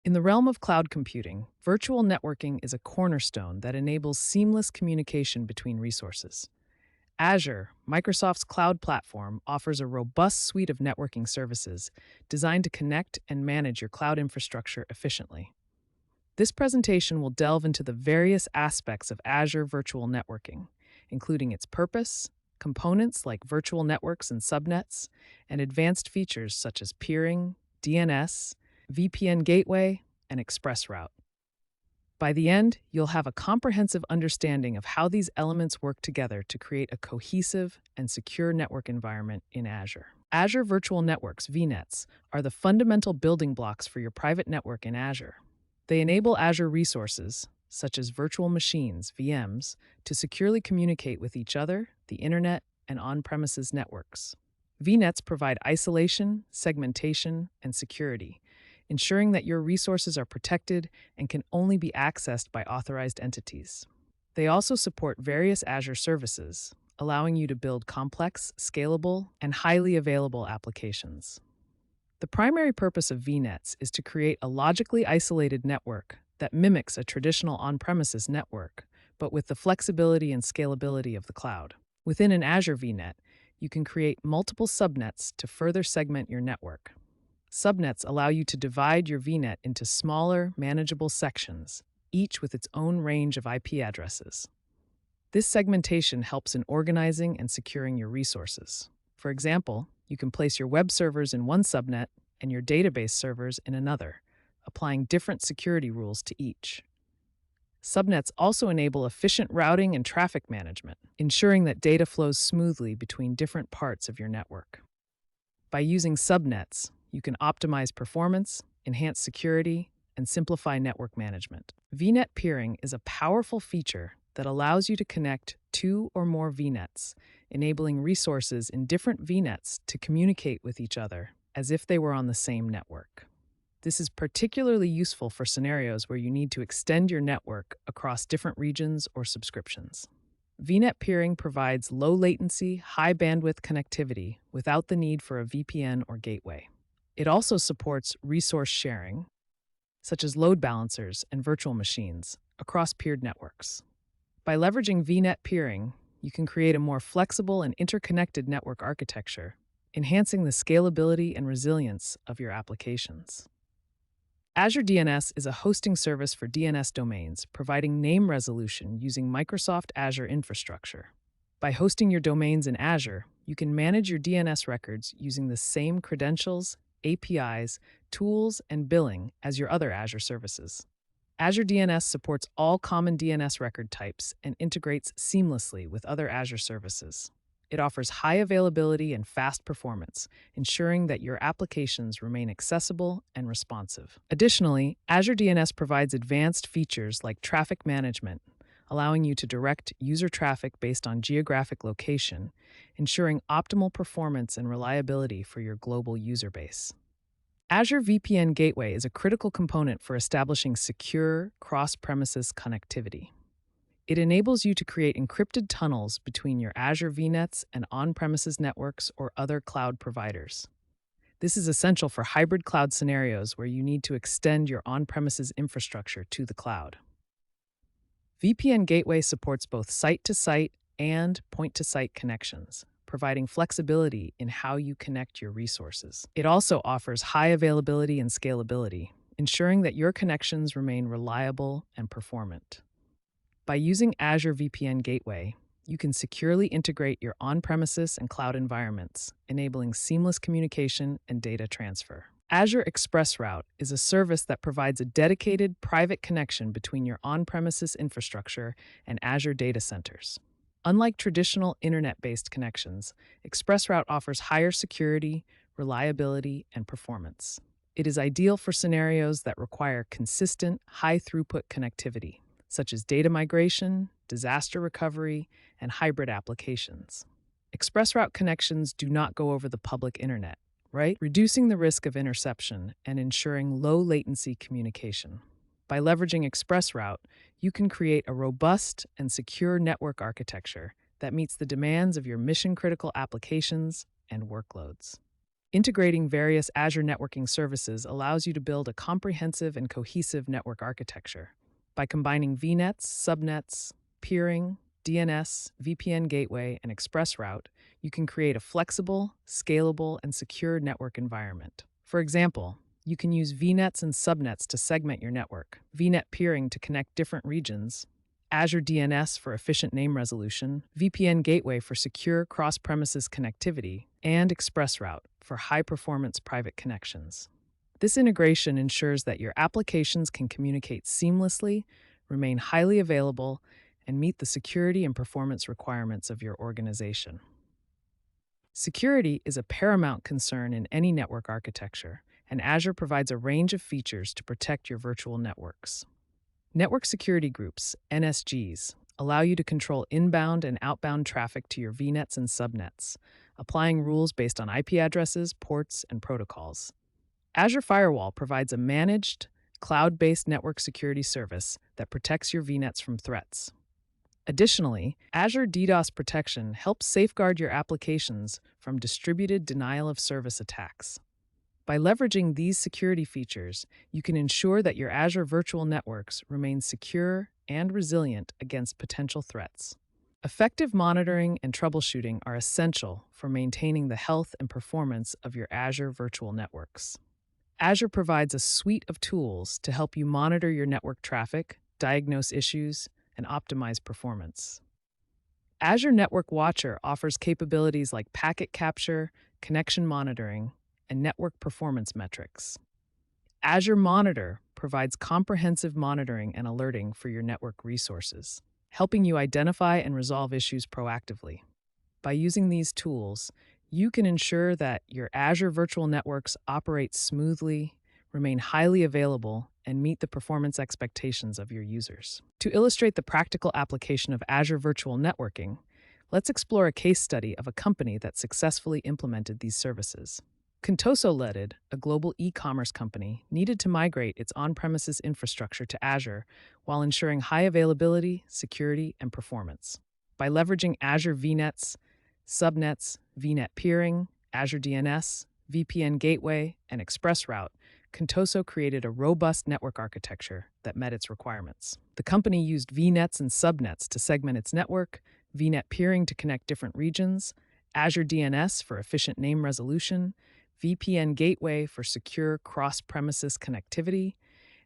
In the realm of cloud computing, virtual networking is a cornerstone that enables seamless communication between resources. Azure, Microsoft's cloud platform, offers a robust suite of networking services designed to connect and manage your cloud infrastructure efficiently. This presentation will delve into the various aspects of Azure virtual networking, including its purpose, components like virtual networks and subnets, and advanced features such as peering, DNS, VPN gateway, and ExpressRoute. By the end, you'll have a comprehensive understanding of how these elements work together to create a cohesive and secure network environment in Azure. Azure Virtual Networks, VNets, are the fundamental building blocks for your private network in Azure. They enable Azure resources, such as virtual machines, VMs, to securely communicate with each other, the internet, and on-premises networks. VNets provide isolation, segmentation, and security, ensuring that your resources are protected and can only be accessed by authorized entities. They also support various Azure services, allowing you to build complex, scalable, and highly available applications. The primary purpose of VNets is to create a logically isolated network that mimics a traditional on-premises network, but with the flexibility and scalability of the cloud. Within an Azure VNet, you can create multiple subnets to further segment your network. Subnets allow you to divide your VNet into smaller, manageable sections, each with its own range of IP addresses. This segmentation helps in organizing and securing your resources. For example, you can place your web servers in one subnet and your database servers in another, applying different security rules to each. Subnets also enable efficient routing and traffic management, ensuring that data flows smoothly between different parts of your network. By using subnets, you can optimize performance, enhance security, and simplify network management. VNet peering is a powerful feature that allows you to connect two or more VNets, enabling resources in different VNets to communicate with each other as if they were on the same network. This is particularly useful for scenarios where you need to extend your network across different regions or subscriptions. VNet peering provides low latency, high bandwidth connectivity without the need for a VPN or gateway. It also supports resource sharing, such as load balancers and virtual machines, across peered networks. By leveraging VNet peering, you can create a more flexible and interconnected network architecture, enhancing the scalability and resilience of your applications. Azure DNS is a hosting service for DNS domains, providing name resolution using Microsoft Azure infrastructure. By hosting your domains in Azure, you can manage your DNS records using the same credentials, APIs, tools, and billing as your other Azure services. Azure DNS supports all common DNS record types and integrates seamlessly with other Azure services. It offers high availability and fast performance, ensuring that your applications remain accessible and responsive. Additionally, Azure DNS provides advanced features like traffic management, allowing you to direct user traffic based on geographic location, ensuring optimal performance and reliability for your global user base. Azure VPN Gateway is a critical component for establishing secure cross-premises connectivity. It enables you to create encrypted tunnels between your Azure VNets and on-premises networks or other cloud providers. This is essential for hybrid cloud scenarios where you need to extend your on-premises infrastructure to the cloud. VPN Gateway supports both site-to-site and point-to-site connections, providing flexibility in how you connect your resources. It also offers high availability and scalability, ensuring that your connections remain reliable and performant. By using Azure VPN Gateway, you can securely integrate your on-premises and cloud environments, enabling seamless communication and data transfer. Azure ExpressRoute is a service that provides a dedicated private connection between your on-premises infrastructure and Azure data centers. Unlike traditional internet-based connections, ExpressRoute offers higher security, reliability, and performance. It is ideal for scenarios that require consistent, high-throughput connectivity, such as data migration, disaster recovery, and hybrid applications. ExpressRoute connections do not go over the public internet, right? Reducing the risk of interception and ensuring low latency communication. By leveraging ExpressRoute, you can create a robust and secure network architecture that meets the demands of your mission-critical applications and workloads. Integrating various Azure networking services allows you to build a comprehensive and cohesive network architecture. By combining VNets, subnets, peering, DNS, VPN gateway, and ExpressRoute, you can create a flexible, scalable, and secure network environment. For example, you can use VNets and subnets to segment your network, VNet peering to connect different regions, Azure DNS for efficient name resolution, VPN gateway for secure cross-premises connectivity, and ExpressRoute for high-performance private connections. This integration ensures that your applications can communicate seamlessly, remain highly available, and meet the security and performance requirements of your organization. Security is a paramount concern in any network architecture, and Azure provides a range of features to protect your virtual networks. Network security groups, NSGs, allow you to control inbound and outbound traffic to your VNets and subnets, applying rules based on IP addresses, ports, and protocols. Azure Firewall provides a managed, cloud-based network security service that protects your VNets from threats. Additionally, Azure DDoS protection helps safeguard your applications from distributed denial-of-service attacks. By leveraging these security features, you can ensure that your Azure virtual networks remain secure and resilient against potential threats. Effective monitoring and troubleshooting are essential for maintaining the health and performance of your Azure virtual networks. Azure provides a suite of tools to help you monitor your network traffic, diagnose issues, and optimize performance. Azure Network Watcher offers capabilities like packet capture, connection monitoring, and network performance metrics. Azure Monitor provides comprehensive monitoring and alerting for your network resources, helping you identify and resolve issues proactively. By using these tools, you can ensure that your Azure virtual networks operate smoothly, remain highly available, and meet the performance expectations of your users. To illustrate the practical application of Azure Virtual Networking, let's explore a case study of a company that successfully implemented these services. Contoso Ltd, a global e-commerce company, needed to migrate its on-premises infrastructure to Azure while ensuring high availability, security, and performance. By leveraging Azure VNets, subnets, VNet peering, Azure DNS, VPN gateway, and ExpressRoute, Contoso created a robust network architecture that met its requirements. The company used VNets and subnets to segment its network, VNet peering to connect different regions, Azure DNS for efficient name resolution, VPN gateway for secure cross-premises connectivity,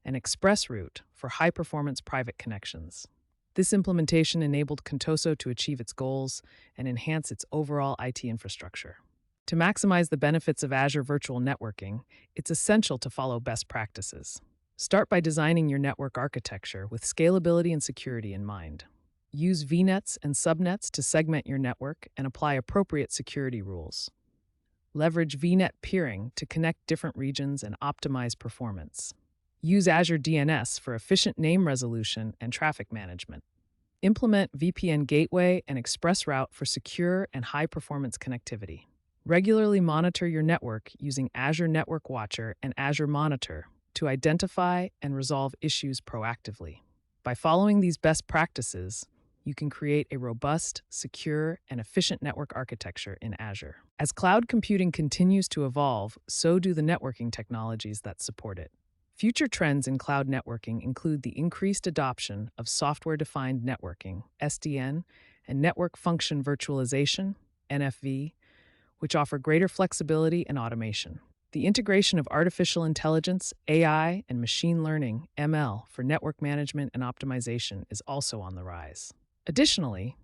and ExpressRoute for high-performance private connections. This implementation enabled Contoso to achieve its goals and enhance its overall IT infrastructure. To maximize the benefits of Azure Virtual Networking, it's essential to follow best practices. Start by designing your network architecture with scalability and security in mind. Use VNets and subnets to segment your network and apply appropriate security rules. Leverage VNet peering to connect different regions and optimize performance. Use Azure DNS for efficient name resolution and traffic management. Implement VPN gateway and ExpressRoute for secure and high-performance connectivity. Regularly monitor your network using Azure Network Watcher and Azure Monitor to identify and resolve issues proactively. By following these best practices, you can create a robust, secure, and efficient network architecture in Azure. As cloud computing continues to evolve, so do the networking technologies that support it. Future trends in cloud networking include the increased adoption of software-defined networking, SDN, and network function virtualization, NFV, which offer greater flexibility and automation. The integration of artificial intelligence, AI, and machine learning, ML, for network management and optimization is also on the rise. Additionally,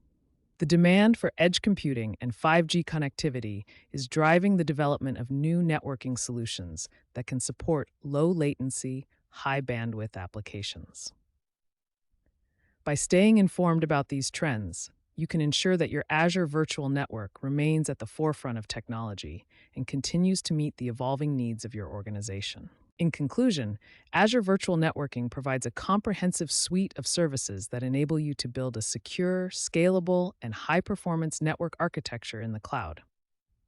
the demand for edge computing and 5G connectivity is driving the development of new networking solutions that can support low-latency, high-bandwidth applications. By staying informed about these trends, you can ensure that your Azure Virtual Network remains at the forefront of technology and continues to meet the evolving needs of your organization. In conclusion, Azure Virtual Networking provides a comprehensive suite of services that enable you to build a secure, scalable, and high-performance network architecture in the cloud.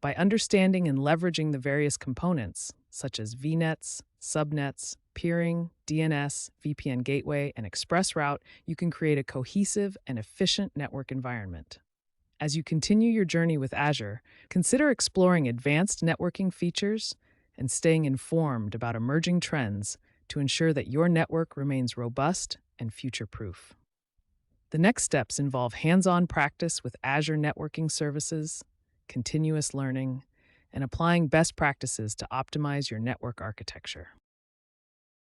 By understanding and leveraging the various components, such as VNets, subnets, peering, DNS, VPN gateway, and ExpressRoute, you can create a cohesive and efficient network environment. As you continue your journey with Azure, consider exploring advanced networking features and staying informed about emerging trends to ensure that your network remains robust and future-proof. The next steps involve hands-on practice with Azure networking services, continuous learning, and applying best practices to optimize your network architecture.